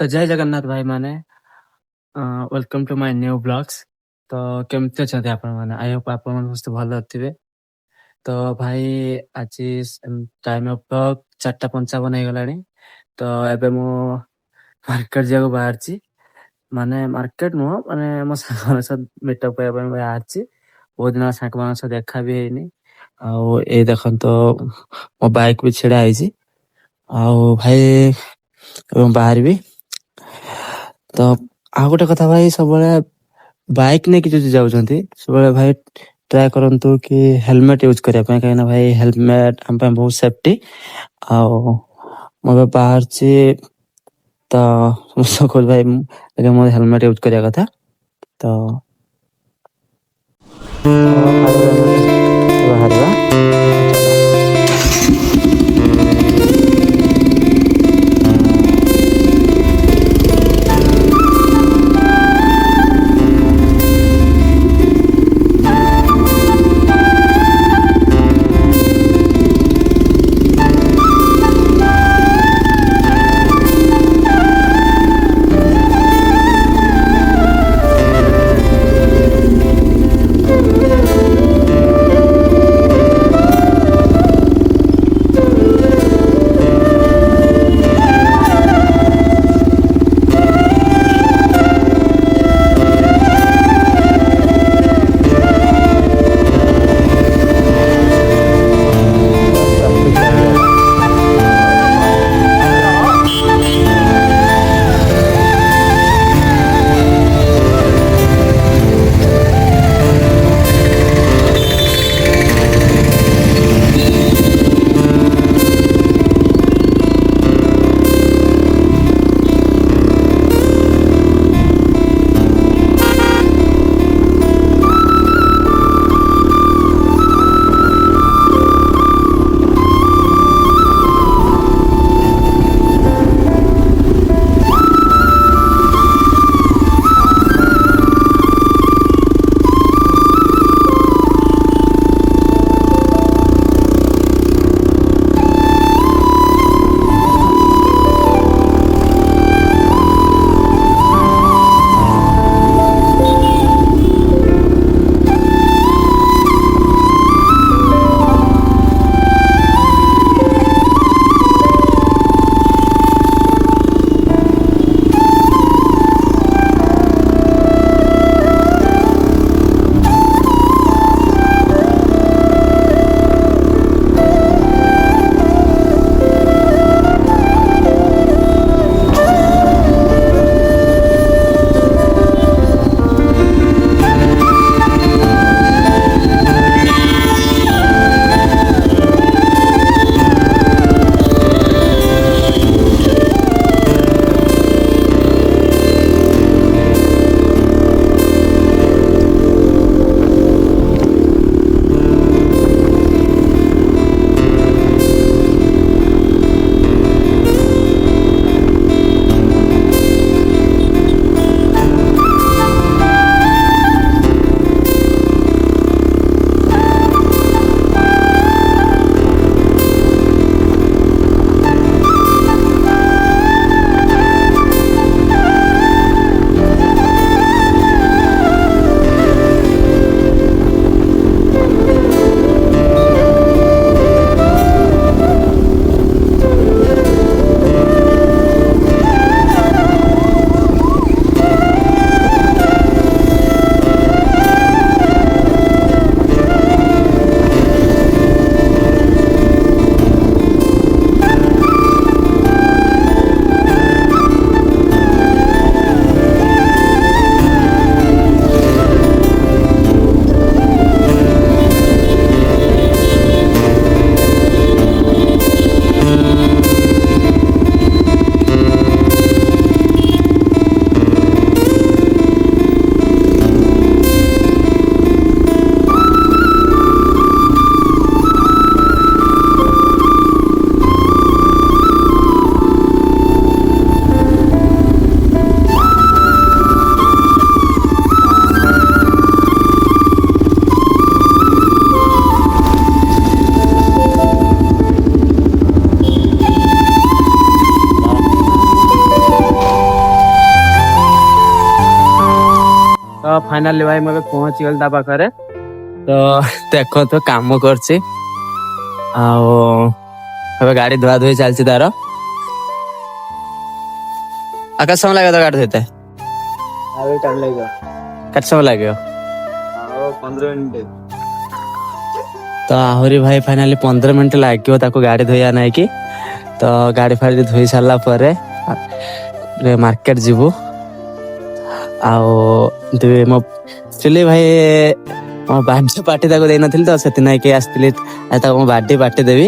तो जय जगन्नाथ भाई माने welcome to my new blogs. तो केमती अच्छा आपण मैंने आई होप आप समस्त भल थे। तो भाई आज टाइम ऑफ ब्लॉग 4:55 हो गलानी। तो एबे मु मार्केट जाको बाहर माने मार्केट नुह माने मो साग सह मीटअप करने बाहर। बहुत दिन साग मान सह देखा भी हैनी। आउ ए देखन तो मो बाइक भी छिड़ा है। आउ भाई बाहर भी तो ଆଉ ଗୋଟେ କଥା ଭାଇ ସବୁବେଳେ ବାଇକ୍ ନେଇକି ଯଦି ଯାଉଛନ୍ତି ସବୁବେଳେ ଭାଇ ଟ୍ରାଏ କରନ୍ତୁ କି ହେଲମେଟ୍ ୟୁଜ୍ କରିବା ପାଇଁ, କାହିଁକିନା ଭାଇ ହେଲମେଟ୍ ଆମ ପାଇଁ ବହୁତ ସେଫ୍ଟି। ଆଉ ମୁଁ ଏବେ ବାହାରିଛି ତ ସମସ୍ତଙ୍କୁ କହୁଛି ଭାଇ ଆଜ୍ଞା ମୋ ହେଲମେଟ୍ ୟୁଜ୍ କରିବା କଥା। ତ ବାହାରିବା। तो फाइनाली भाई मैं पहुंची गल ता पाखरे तो देखो तो काम करछि आ गाड़ी धुआ धुई चलछि तार आकाश समय लगे तो गाड़ी धोते आगे टाइम लगेगा कत समय लगे 15 मिनट तो आहरी भाई फाइनाली 15 मिनट लगे ताको गाड़ी धोया नहीं कि तो गाड़ी फाड़ी धोई सारा पर मार्केट जीवु मो एक्चुअली भाई मो बर्थडे पार्टी ताको देई नथिल तो सेति नै के आस्तिली ताको मो बर्थडे पार्टी देबी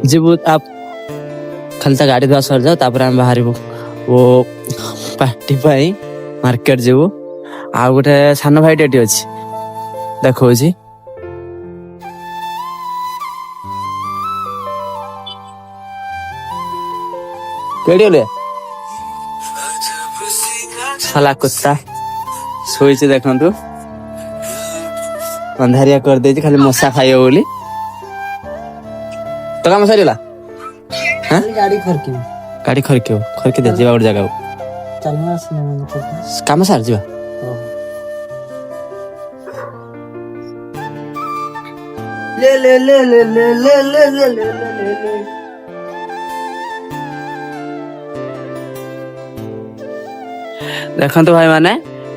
जीवु आप खाली गाड़ी धोआ सर जाओ तापर हम बाहर वो पार्टी पाई मार्केट जीवु आ गोटे सान भाई डेटी अछि देखो जी केडियोले साला कुत्ता सोईचे देखंतु अंधारिया कर देछि खाली मसा खाइयो बोली तो काम सरिला हां गाड़ी खरके दे जीवा और जगह चलना से काम सार जीवा ले ले ले ले ले ले ले ले ले ले देखो भाई माने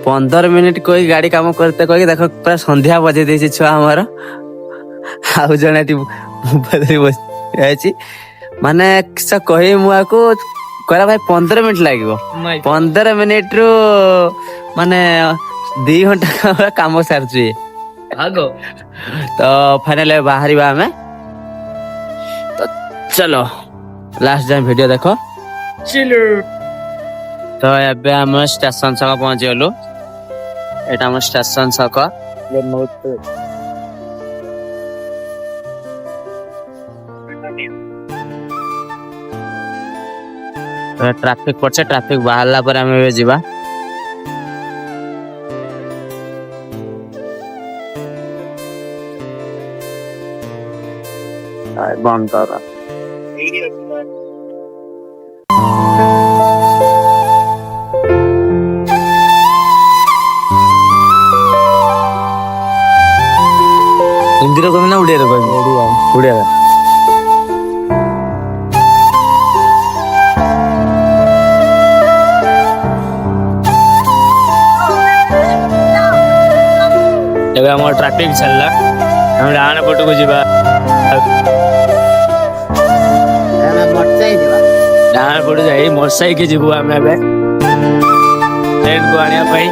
15 मिनिट कोई गाड़ी काम करते कोई देखो पूरा संध्या बजे देछि छुआ हमर आउ जने बदरी बस माने किसा कहि मुआ को कहला भाई 15 मिनिट लागिवो 15 मिनिट रो माने 2 घंटा काम सारछु आगो तो फाइनल बाहरी बा हमें तो चलो लास्ट टाइम वीडियो देखो चिलो तो एबे हम स्टेशन सक पहुंच गलो एटा हम स्टेशन सक ट्रैफिक पड़ছে ट्रैफिक बाहरला पर हम एबे जीवा बंद कर हिंदी रो कमी ना उड़िया रो कमी उड़िया एबे हमर ट्रैफिक चलला हम डान पटो को जीवा डान पटो जाई मोटरसाइकिल के जीवु हम एबे ट्रेन को आनिया पई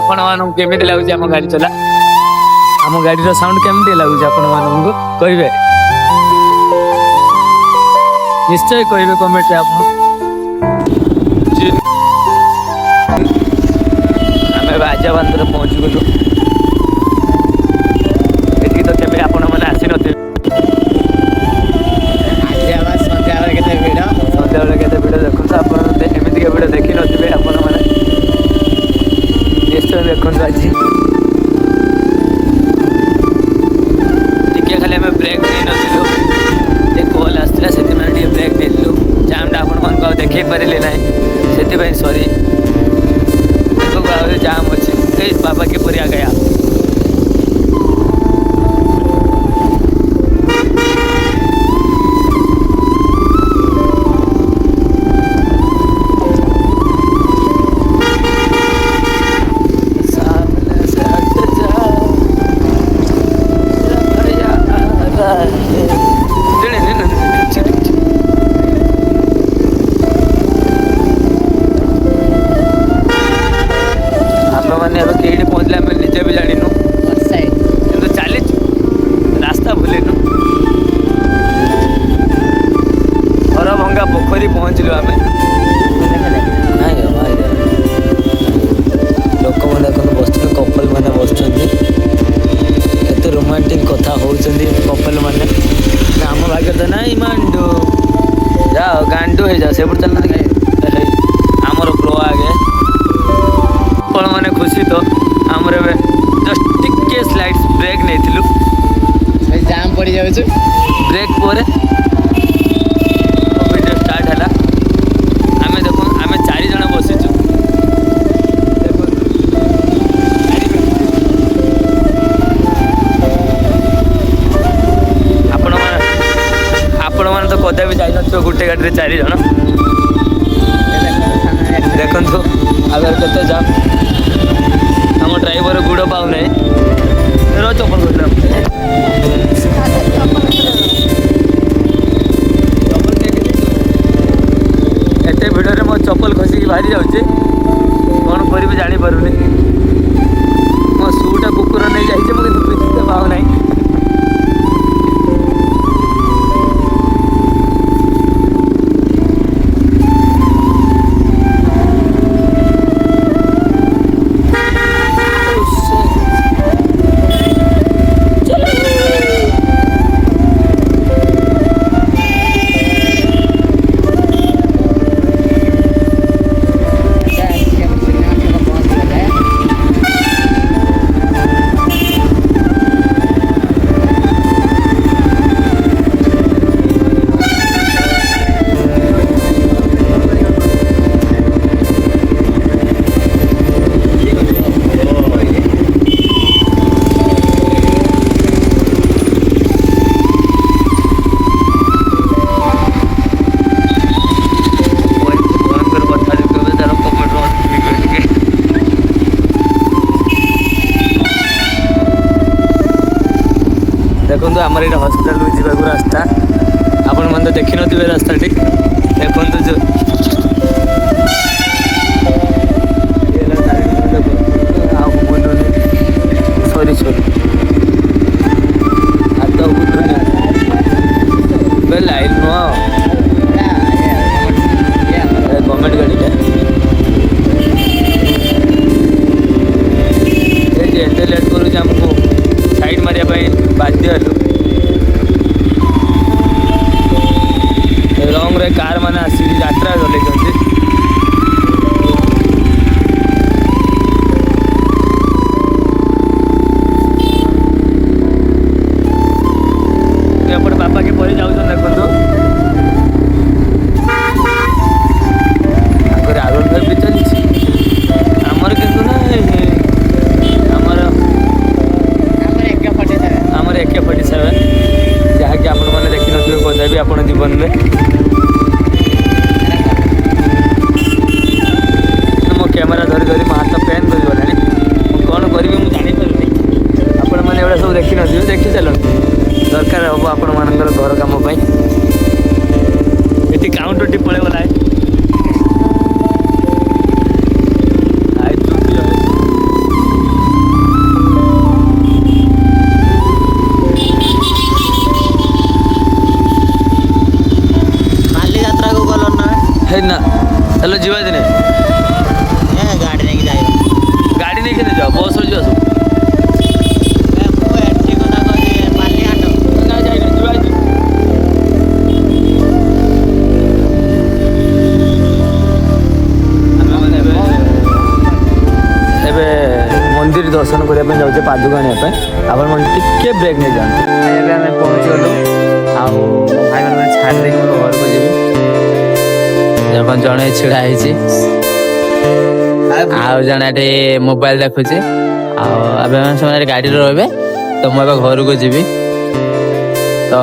आपण मानू केमिति लागुची हम गाड़ी चला हम गाड़ी रो साउंड केमिति लागुची आपण मानू कहबे निश्चय कहबे कमेंट आप हमें बाजा बंदर पहुंच गलु एठी तो केबे आपण माने आसी नथे आज आवाज संध्या बेले केते वीडियो देखो तो आपण एमिति के वीडियो देखि नथिबे आपण माने निश्चय देखो आज टिके खाली हमें ब्रेक नहीं नथिलु एक कॉल आस्तिला सेति माने टिके ब्रेक नेलु जाम डा आपण मन को देखि परिले नाही सेति भाई सॉरी देखो बाबा जाम अछि ए बाबा के पुरिया गया मैंने अब कहीं पहुंचला मैं निजे भी जानी तो चली रास्ता भूलेनु हर भंगा पोखरी पहुंचलु आम लोक मैंने बस कपल मैंने बस रोमांटिक कथा होती कपल मैंने आम भाग्य तो ना मांडू जाओ गांडू हो जाओ से चलना ब्रेक पर वीडियो स्टार्ट है आम देख आम 4 जन बसीचु आपण मैंने तो कदे भी जाइन गोटे गाड़ी 4 जन देखु आगे के जाम आम ड्राइवर गुड़ पाऊ ना चपल एत भिड़ मो चपल खसिक बाहरी जाऊे कौन करी जापारूनी मो सुटा कुकुर नहीं जाइए मुझे पिंधते पाऊ ना देखो आमर ये हस्पिटाल जावाक रास्ता आपण मैंने तो देखी थे रास्ता टी देखो जो सॉरी सॉरी हाथ बुझुनि लाइन नुह गवर्नमेंट गाड़ी एते लेट करूँ आमको साइड मारे बाध्य रंग रे कार मैंने आसिक यात्रा चल बापा के परे जाऊँ देखो आगे आरोन भाई भी चली आमर कि आमर AK-47 जहाँकि आपण मैंने देखी थे कदा भी आप जीवन में मो कैमेरा धरी धरी मो हाथ पेन कर गला कौन करी मुझे जापारूनी आपण मैंने एवं सब देखी थे देखी चलती दरकार हम आपण मानकर घर कम ये काउंटर टी पड़े गला है ना चलो जीवा दिने गाड़ी नहीं जाए गाड़ी नहीं खेले जाओ बस जाओ सब मंदिर दर्शन करने जाऊे पादुक आने आप टे ब्रेक नहीं जाते आम पहुँच गलु भाई मैंने छाड़ दे घर को जी जड़े छिड़ा जड़े मोबाइल देखुचे आम गाड़ी रे तो मुझे घर को जी तो